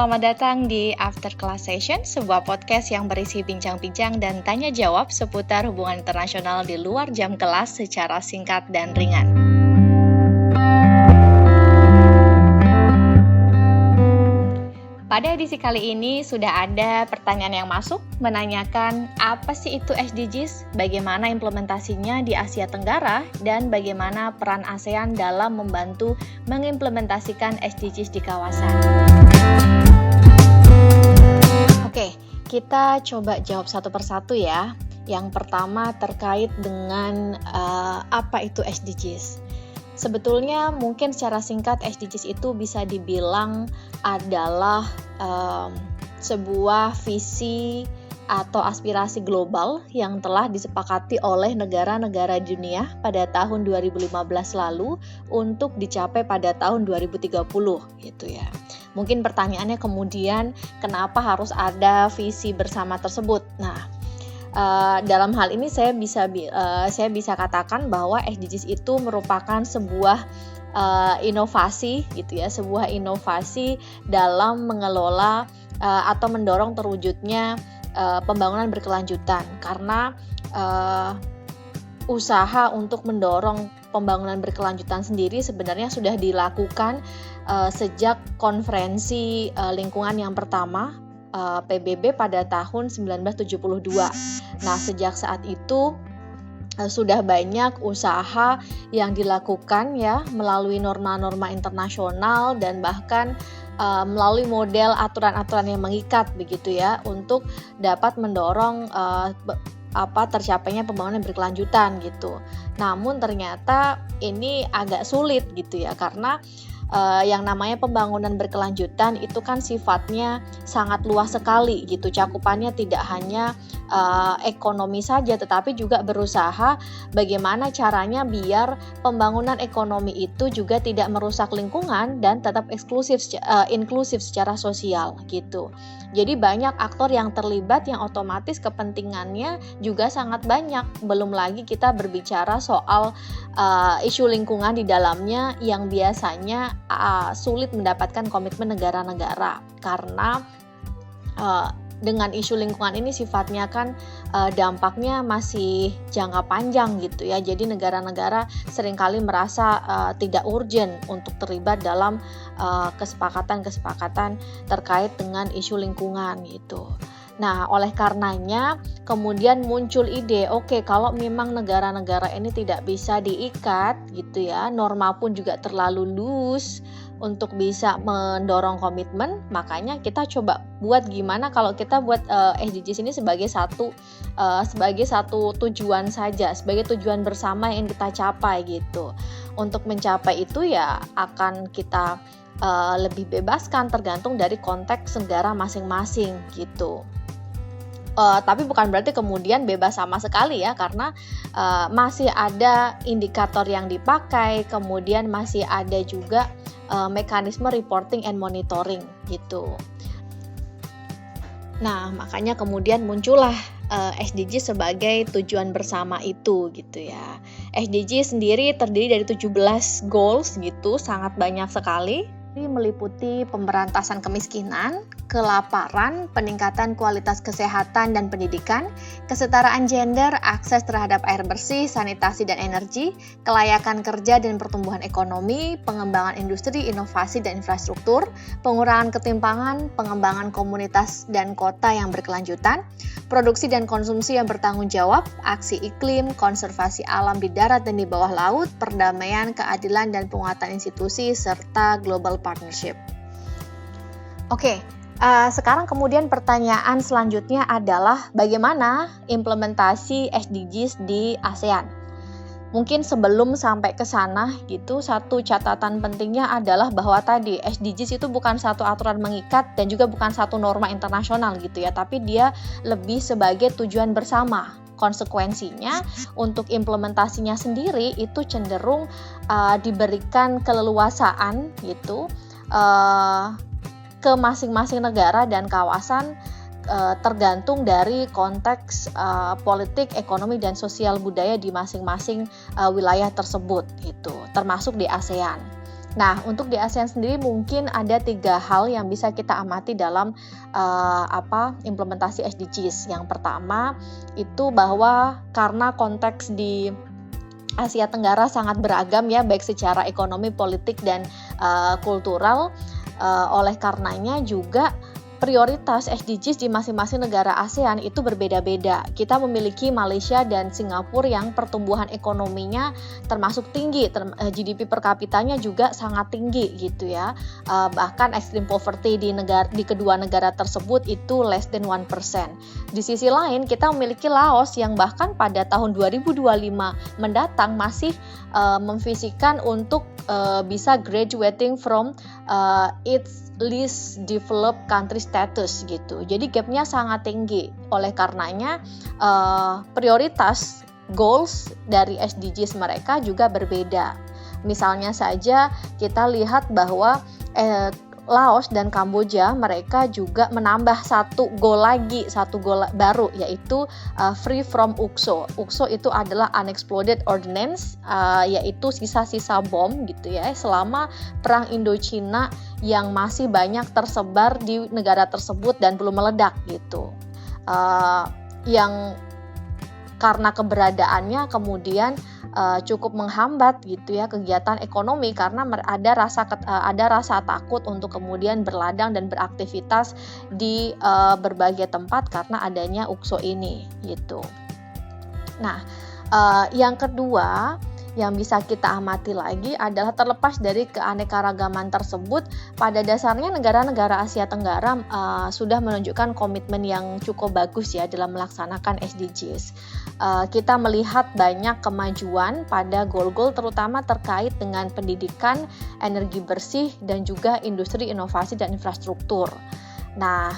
selamat datang di After Class Session, sebuah podcast yang berisi bincang-bincang dan tanya jawab seputar hubungan internasional di luar jam kelas secara singkat dan ringan. Pada edisi kali ini sudah ada pertanyaan yang masuk menanyakan apa sih itu SDGs, bagaimana implementasinya di Asia Tenggara, dan bagaimana peran ASEAN dalam membantu mengimplementasikan SDGs di kawasan. Oke, kita coba jawab satu persatu ya. Yang pertama terkait dengan apa itu SDGs. Sebetulnya mungkin secara singkat SDGs itu bisa dibilang adalah sebuah visi atau aspirasi global yang telah disepakati oleh negara-negara dunia pada tahun 2015 lalu untuk dicapai pada tahun 2030 gitu ya. Mungkin pertanyaannya kemudian kenapa harus ada visi bersama tersebut? Nah, dalam hal ini saya bisa katakan bahwa SDGs itu merupakan sebuah inovasi gitu ya, sebuah inovasi dalam mengelola atau mendorong terwujudnya pembangunan berkelanjutan, karena usaha untuk mendorong pembangunan berkelanjutan sendiri sebenarnya sudah dilakukan sejak konferensi lingkungan yang pertama PBB pada tahun 1972. Nah, sejak saat itu sudah banyak usaha yang dilakukan ya melalui norma-norma internasional dan bahkan melalui model aturan-aturan yang mengikat begitu ya untuk dapat mendorong tercapainya pembangunan berkelanjutan gitu. Namun ternyata ini agak sulit gitu ya, karena yang namanya pembangunan berkelanjutan itu kan sifatnya sangat luas sekali gitu. Cakupannya tidak hanya ekonomi saja, tetapi juga berusaha bagaimana caranya biar pembangunan ekonomi itu juga tidak merusak lingkungan dan tetap inklusif secara sosial gitu. Jadi banyak aktor yang terlibat yang otomatis kepentingannya juga sangat banyak. Belum lagi kita berbicara soal isu lingkungan di dalamnya yang biasanya sulit mendapatkan komitmen negara-negara, karena dengan isu lingkungan ini sifatnya kan dampaknya masih jangka panjang gitu ya. Jadi negara-negara seringkali merasa tidak urgent untuk terlibat dalam kesepakatan-kesepakatan terkait dengan isu lingkungan gitu. Nah, oleh karenanya kemudian muncul ide, oke, kalau memang negara-negara ini tidak bisa diikat gitu ya, norma pun juga terlalu loose untuk bisa mendorong komitmen, makanya kita coba buat gimana kalau kita buat SDGs ini sebagai satu tujuan saja, sebagai tujuan bersama yang kita capai gitu. Untuk mencapai itu ya akan kita lebih bebaskan tergantung dari konteks negara masing-masing gitu. Tapi bukan berarti kemudian bebas sama sekali ya, karena masih ada indikator yang dipakai, kemudian masih ada juga mekanisme reporting and monitoring gitu. Nah, makanya kemudian muncullah SDG sebagai tujuan bersama itu gitu ya. SDG sendiri terdiri dari 17 goals gitu, sangat banyak sekali. Meliputi pemberantasan kemiskinan, kelaparan, peningkatan kualitas kesehatan dan pendidikan, kesetaraan gender, akses terhadap air bersih, sanitasi dan energi, kelayakan kerja dan pertumbuhan ekonomi, pengembangan industri, inovasi dan infrastruktur, pengurangan ketimpangan, pengembangan komunitas dan kota yang berkelanjutan, produksi dan konsumsi yang bertanggung jawab, aksi iklim, konservasi alam di darat dan di bawah laut, perdamaian, keadilan dan penguatan institusi, serta global partnership. Oke, sekarang kemudian pertanyaan selanjutnya adalah bagaimana implementasi SDGs di ASEAN. Mungkin sebelum sampai ke sana gitu, satu catatan pentingnya adalah bahwa tadi SDGs itu bukan satu aturan mengikat dan juga bukan satu norma internasional gitu ya, tapi dia lebih sebagai tujuan bersama. Konsekuensinya untuk implementasinya sendiri itu cenderung diberikan keleluasaan gitu ke masing-masing negara dan kawasan tergantung dari konteks politik, ekonomi dan sosial budaya di masing-masing wilayah tersebut gitu, termasuk di ASEAN. Nah, untuk di ASEAN sendiri mungkin ada 3 hal yang bisa kita amati dalam implementasi SDGs. Yang pertama itu bahwa karena konteks di Asia Tenggara sangat beragam ya, baik secara ekonomi, politik, dan kultural. Oleh karenanya juga prioritas SDGs di masing-masing negara ASEAN itu berbeda-beda. Kita memiliki Malaysia dan Singapura yang pertumbuhan ekonominya termasuk tinggi, GDP per kapitanya juga sangat tinggi gitu ya. Bahkan extreme poverty di kedua negara tersebut itu less than 1%. Di sisi lain kita memiliki Laos yang bahkan pada tahun 2025 mendatang masih memvisikan untuk bisa graduating from its least developed country status gitu. Jadi gapnya sangat tinggi. Oleh karenanya prioritas goals dari SDGs mereka juga berbeda. Misalnya saja kita lihat bahwa Laos dan Kamboja mereka juga menambah satu goal baru, yaitu free from UXO. UXO itu adalah unexploded ordnance, yaitu sisa-sisa bom gitu ya, selama perang Indochina yang masih banyak tersebar di negara tersebut dan belum meledak gitu. Yang karena keberadaannya kemudian cukup menghambat gitu ya kegiatan ekonomi, karena ada rasa takut untuk kemudian berladang dan beraktivitas di berbagai tempat karena adanya UXO ini gitu. Nah, yang kedua yang bisa kita amati lagi adalah terlepas dari keanekaragaman tersebut, pada dasarnya negara-negara Asia Tenggara sudah menunjukkan komitmen yang cukup bagus ya dalam melaksanakan SDGs. Kita melihat banyak kemajuan pada goal-goal terutama terkait dengan pendidikan, energi bersih, dan juga industri inovasi dan infrastruktur. Nah,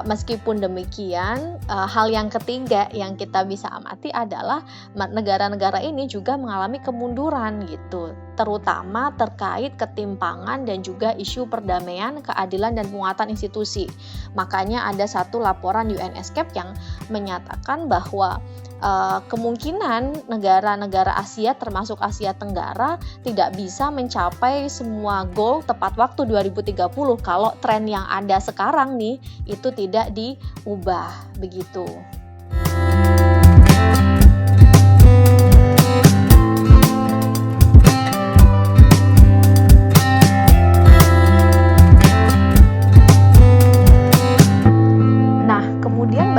meskipun demikian, hal yang ketiga yang kita bisa amati adalah negara-negara ini juga mengalami kemunduran gitu, terutama terkait ketimpangan dan juga isu perdamaian, keadilan, dan penguatan institusi. Makanya ada satu laporan UN Escape yang menyatakan bahwa kemungkinan negara-negara Asia termasuk Asia Tenggara tidak bisa mencapai semua goal tepat waktu 2030 kalau tren yang ada sekarang nih itu tidak diubah begitu.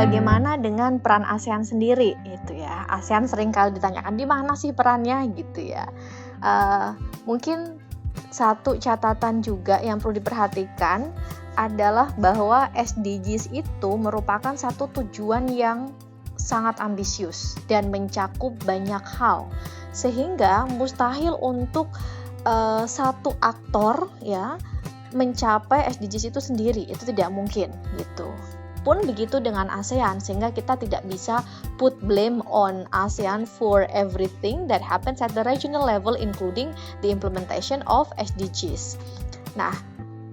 Bagaimana dengan peran ASEAN sendiri itu ya? ASEAN sering kali ditanyakan di mana sih perannya gitu ya. Mungkin satu catatan juga yang perlu diperhatikan adalah bahwa SDGs itu merupakan satu tujuan yang sangat ambisius dan mencakup banyak hal, sehingga mustahil untuk satu aktor ya mencapai SDGs itu sendiri, itu tidak mungkin gitu. Pun begitu dengan ASEAN, sehingga kita tidak bisa put blame on ASEAN for everything that happens at the regional level including the implementation of SDGs. Nah,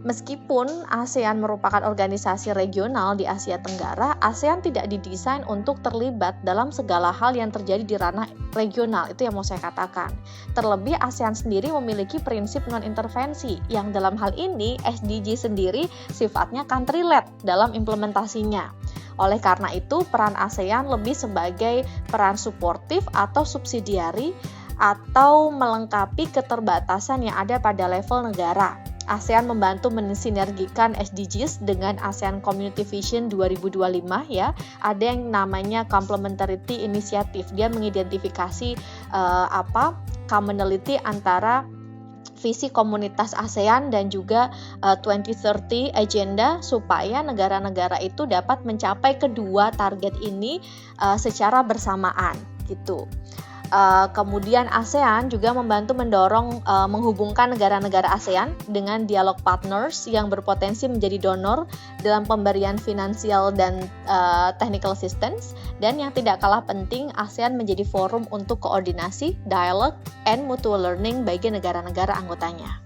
meskipun ASEAN merupakan organisasi regional di Asia Tenggara, ASEAN tidak didesain untuk terlibat dalam segala hal yang terjadi di ranah regional, itu yang mau saya katakan. Terlebih ASEAN sendiri memiliki prinsip non-intervensi, yang dalam hal ini SDG sendiri sifatnya country-led dalam implementasinya. Oleh karena itu, peran ASEAN lebih sebagai peran suportif atau subsidiari atau melengkapi keterbatasan yang ada pada level negara. ASEAN membantu mensinergikan SDGs dengan ASEAN Community Vision 2025 ya. Ada yang namanya Complementarity Initiative. Dia mengidentifikasi commonality antara visi komunitas ASEAN dan juga 2030 agenda supaya negara-negara itu dapat mencapai kedua target ini secara bersamaan gitu. Kemudian ASEAN juga membantu mendorong menghubungkan negara-negara ASEAN dengan dialog partners yang berpotensi menjadi donor dalam pemberian finansial dan technical assistance, dan yang tidak kalah penting ASEAN menjadi forum untuk koordinasi, dialog, and mutual learning bagi negara-negara anggotanya.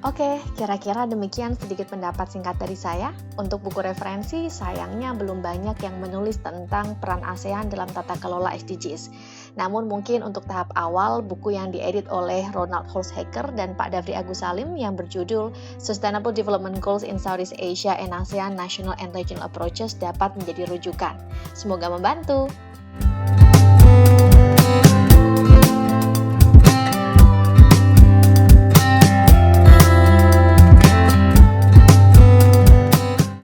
Oke, kira-kira demikian sedikit pendapat singkat dari saya. Untuk buku referensi, sayangnya belum banyak yang menulis tentang peran ASEAN dalam tata kelola SDGs. Namun mungkin untuk tahap awal, buku yang diedit oleh Ronald Holzhauer dan Pak Davri Agus Salim yang berjudul Sustainable Development Goals in Southeast Asia and ASEAN National and Regional Approaches dapat menjadi rujukan. Semoga membantu.